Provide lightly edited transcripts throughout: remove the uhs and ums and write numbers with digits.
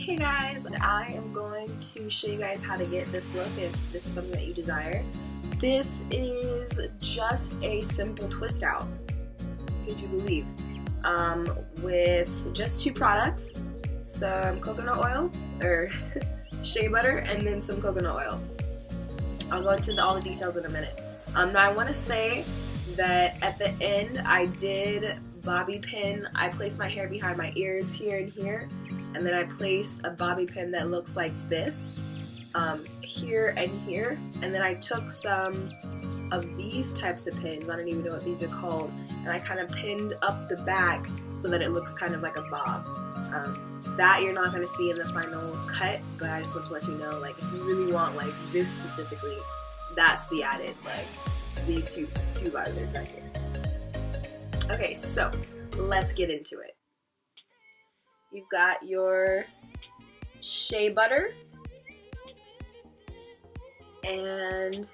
Hey guys, I am going to show you guys how to get this look if this is something that you desire. This is just a simple twist out, could you believe? With just two products, some coconut oil, or shea butter, and then some coconut oil. I'll go into all the details in a minute. Now I want to say that at the end I did bobby pin. I placed my hair behind my ears here and here, and then I placed a bobby pin that looks like this here and here, and then I took some of these types of pins, I don't even know what these are called, and I kind of pinned up the back so that it looks kind of like a bob. That you're not going to see in the final cut, but I just want to let you know, like, if you really want like this specifically, that's the added, like these two bars right here. Okay, so let's get into it. You've got your shea butter and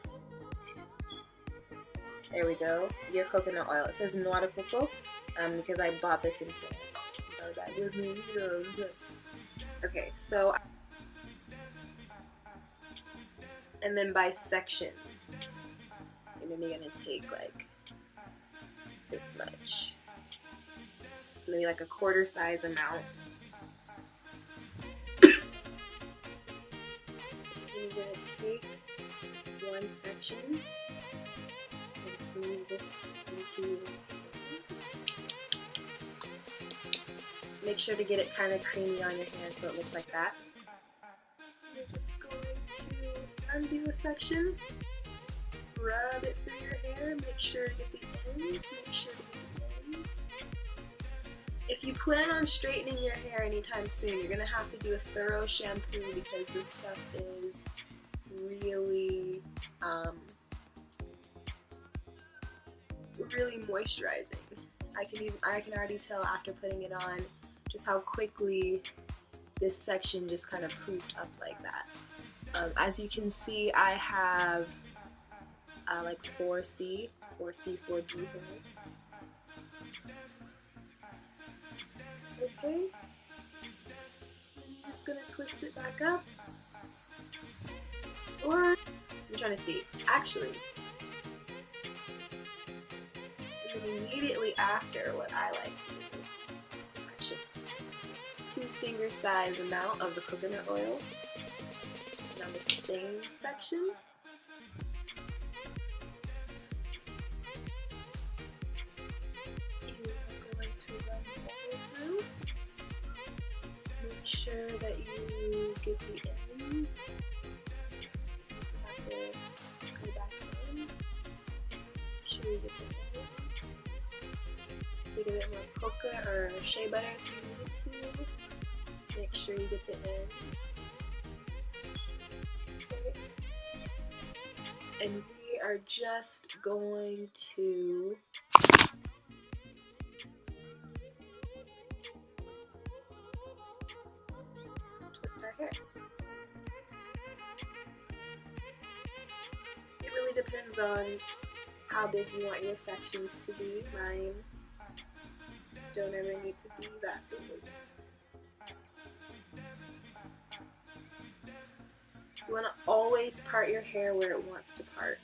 there we go, your coconut oil. It says noix de coco because I bought this in France. Okay, so and then by sections, you're maybe gonna take like this much, so maybe like a quarter size amount. You're gonna take one section and smooth this into. Make sure to get it kind of creamy on your hand so it looks like that. You're just going to undo a section, rub it through your hair, make sure to get the ends, If you plan on straightening your hair anytime soon, you're going to have to do a thorough shampoo because this stuff is really, really moisturizing. I can already tell after putting it on just how quickly this section just kind of poofed up like that. As you can see, I have like 4C, 4D hair. Okay, I'm just gonna twist it back up. Or, I'm trying to see, actually, and then immediately after, what I like to do, actually, 2 finger size amount of the coconut oil, and on the same section, you are going to run all the way through. Make sure that you get the ends. You have to go back in. Make sure you get the ends. Take a bit more coconut or shea butter if you need to. Make sure you get the ends. Okay. And we are just going to twist our hair. It really depends on how big you want your sections to be. Mine don't ever need to be that big. You want to always part your hair where it wants to part.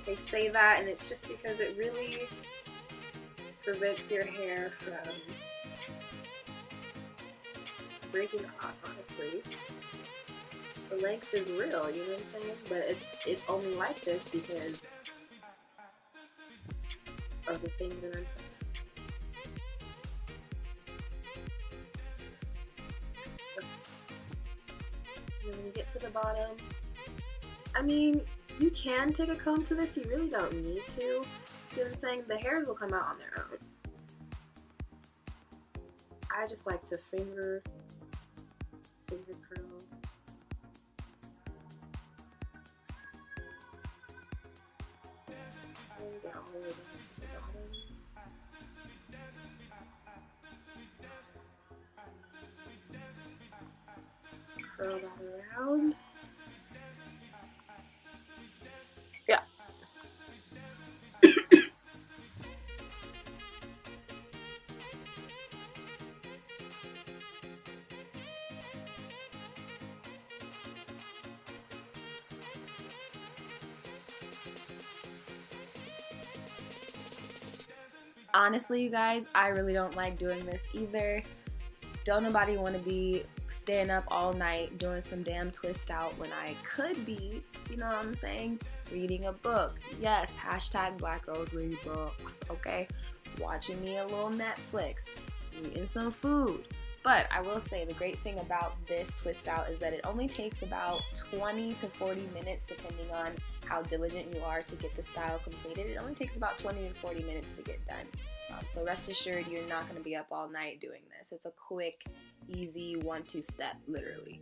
They say that, and it's just because it really prevents your hair from breaking off, honestly. The length is real, you know what I'm saying? But it's only like this because of the things that I'm saying. And when you get to the bottom, I mean, you can take a comb to this, you really don't need to. See what I'm saying? The hairs will come out on their own. I just like to finger curl. And get all the way down to the bottom. Curl that around. Yeah. Honestly, you guys, I really don't like doing this either. Don't nobody want to be staying up all night doing some damn twist out when I could be, you know what I'm saying, reading a book. Yes, hashtag Black Girls Read Books, okay? Watching me a little Netflix, eating some food. But I will say the great thing about this twist out is that it only takes about 20 to 40 minutes depending on how diligent you are to get the style completed. It only takes about 20 to 40 minutes to get done. So rest assured you're not going to be up all night doing this. It's a quick, easy 1-2 step, literally.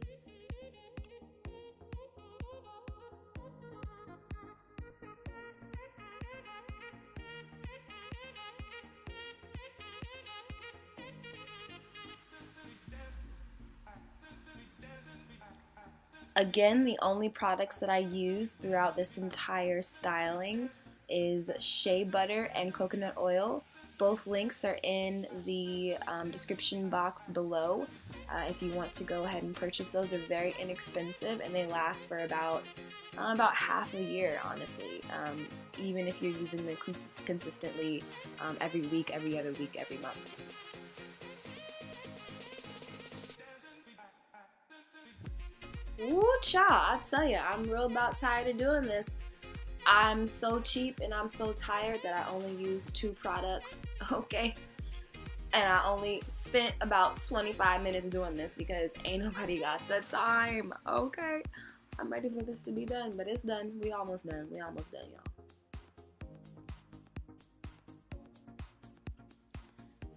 Again, the only products that I use throughout this entire styling is shea butter and coconut oil. Both links are in the description box below. If you want to go ahead and purchase those, they're very inexpensive and they last for about half a year, honestly. Even if you're using them consistently every week, every other week, every month. Ooh, child, I tell ya, I'm real about tired of doing this. I'm so cheap and I'm so tired that I only use 2 products, okay? And I only spent about 25 minutes doing this because ain't nobody got the time, okay? I'm ready for this to be done, but it's done. We almost done. We almost done, y'all.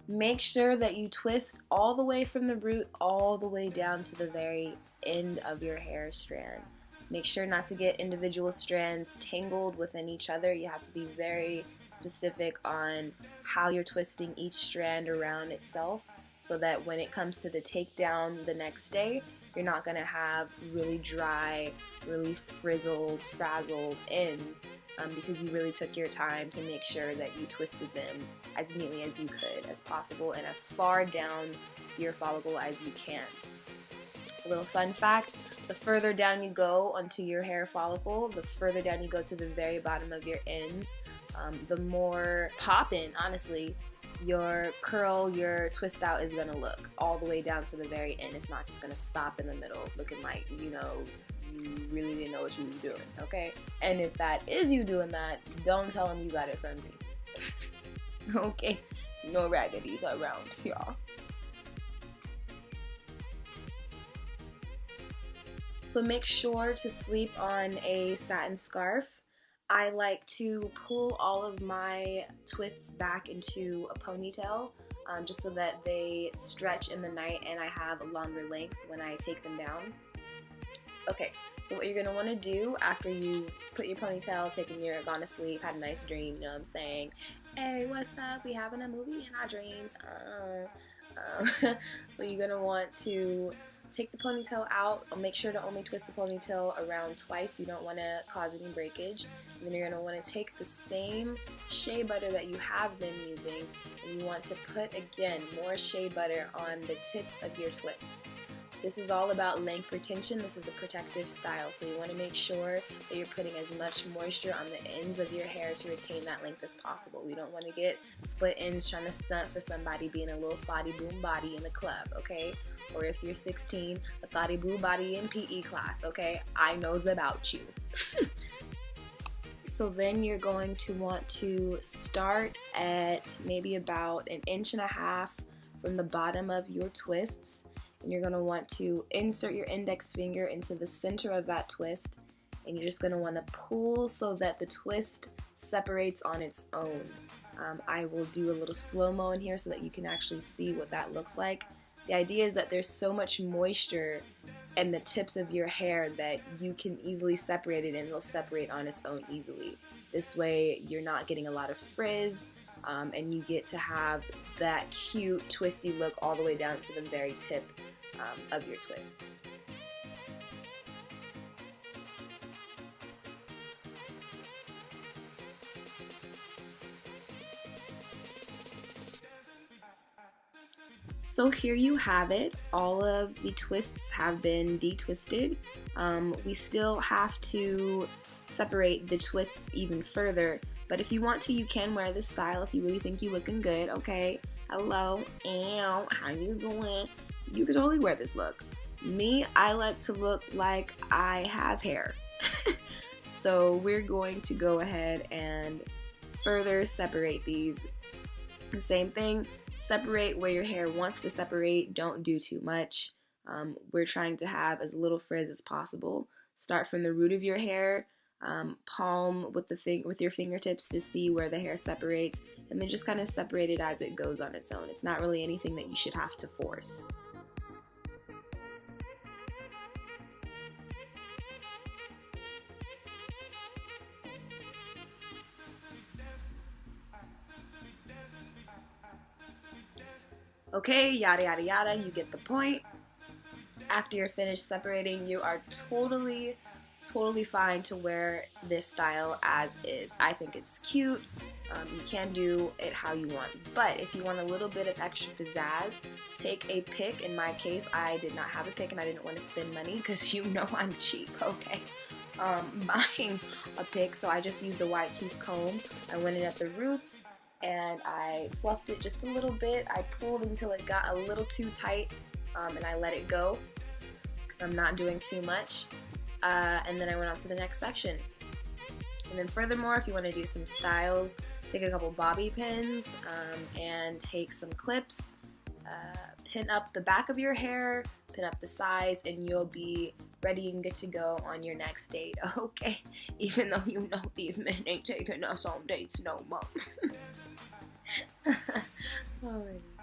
Make sure that you twist all the way from the root all the way down to the very end of your hair strand. Make sure not to get individual strands tangled within each other. You have to be very specific on how you're twisting each strand around itself so that when it comes to the takedown the next day, you're not going to have really dry, really frizzled, frazzled ends because you really took your time to make sure that you twisted them as neatly as you could, as possible, and as far down your follicle as you can. A little fun fact, the further down you go onto your hair follicle, the further down you go to the very bottom of your ends, the more poppin', honestly, your curl, your twist out is going to look all the way down to the very end. It's not just going to stop in the middle looking like, you know, you really didn't know what you was doing, okay? And if that is you doing that, don't tell them you got it from me. Okay? No raggities around, y'all. So make sure to sleep on a satin scarf. I like to pull all of my twists back into a ponytail just so that they stretch in the night and I have a longer length when I take them down. Okay, so what you're going to want to do after you put your ponytail, gone to sleep, had a nice dream, you know what I'm saying? Hey, what's up? We having a movie in our dreams. So you're going to want to take the ponytail out. Make sure to only twist the ponytail around twice. You don't want to cause any breakage. And then you're going to want to take the same shea butter that you have been using and you want to put, again, more shea butter on the tips of your twists. This is all about length retention. This is a protective style, so you want to make sure that you're putting as much moisture on the ends of your hair to retain that length as possible. We don't want to get split ends trying to stunt for somebody being a little thotty boom body in the club, okay? Or if you're 16, a thotty boo body in PE class, okay? I knows about you. So then you're going to want to start at maybe about 1.5 inches from the bottom of your twists. And you're going to want to insert your index finger into the center of that twist, and you're just going to want to pull so that the twist separates on its own. I will do a little slow-mo in here so that you can actually see what that looks like. The idea is that there's so much moisture in the tips of your hair that you can easily separate it and it'll separate on its own easily. This way you're not getting a lot of frizz and you get to have that cute twisty look all the way down to the very tip of your twists. So here you have it. All of the twists have been detwisted. We still have to separate the twists even further, But if you want to, you can wear this style if you really think you're looking good. Okay, hello, ow, how you doing? You could totally wear this look. Me, I like to look like I have hair. So we're going to go ahead and further separate these. The same thing, separate where your hair wants to separate. Don't do too much. We're trying to have as little frizz as possible. Start from the root of your hair, palm with your fingertips to see where the hair separates, and then just kind of separate it as it goes on its own. It's not really anything that you should have to force. Okay, yada yada yada, you get the point. After you're finished separating, you are totally fine to wear this style as is. I think it's cute. You can do it how you want. But if you want a little bit of extra pizzazz, take a pick. In my case, I did not have a pick and I didn't want to spend money because you know I'm cheap, okay? Buying a pick, so I just used a wide tooth comb. I went in at the roots and I fluffed it just a little bit. I pulled until it got a little too tight and I let it go. I'm not doing too much. And then I went on to the next section. And then furthermore, if you want to do some styles, take a couple bobby pins and take some clips, pin up the back of your hair, pin up the sides, and you'll be ready and good to go on your next date. Okay, even though you know these men ain't taking us on dates no more. Oh my God.